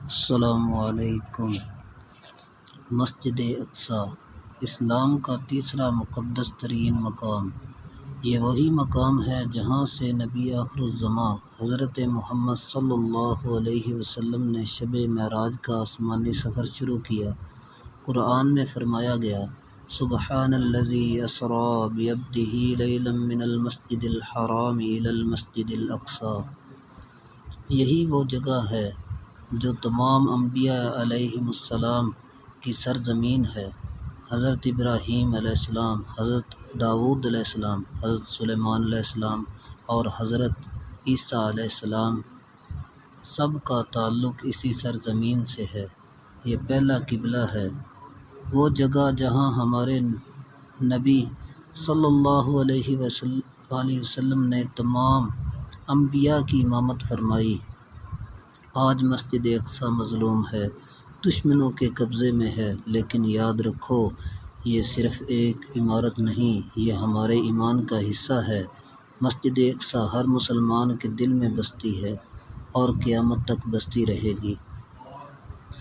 السلام علیکم۔ مسجد اقصی اسلام کا تیسرا مقدس ترین مقام۔ یہ وہی مقام ہے جہاں سے نبی آخر الزماں حضرت محمد صلی اللہ علیہ وسلم نے شب معراج کا آسمانی سفر شروع کیا۔ قرآن میں فرمایا گیا، سبحان الذی اسریٰ بعبدہ لیلا من المسجد الحرام الی المسجد الاقصی۔ یہی وہ جگہ ہے جو تمام انبیاء علیہم السلام کی سرزمین ہے۔ حضرت ابراہیم علیہ السلام، حضرت داؤد علیہ السلام، حضرت سلیمان علیہ السلام اور حضرت عیسیٰ علیہ السلام سب کا تعلق اسی سرزمین سے ہے۔ یہ پہلا قبلہ ہے، وہ جگہ جہاں ہمارے نبی صلی اللہ علیہ وسلم نے تمام انبیاء کی امامت فرمائی۔ آج مسجد اقصی مظلوم ہے، دشمنوں کے قبضے میں ہے، لیکن یاد رکھو یہ صرف ایک عمارت نہیں، یہ ہمارے ایمان کا حصہ ہے۔ مسجد اقصی ہر مسلمان کے دل میں بستی ہے اور قیامت تک بستی رہے گی۔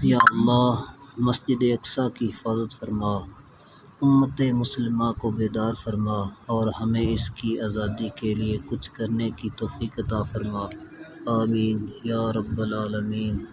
یا اللہ، مسجد اقصی کی حفاظت فرما، امت مسلمہ کو بیدار فرما اور ہمیں اس کی آزادی کے لیے کچھ کرنے کی توفیق عطا فرما۔ آمین یا رب العالمین۔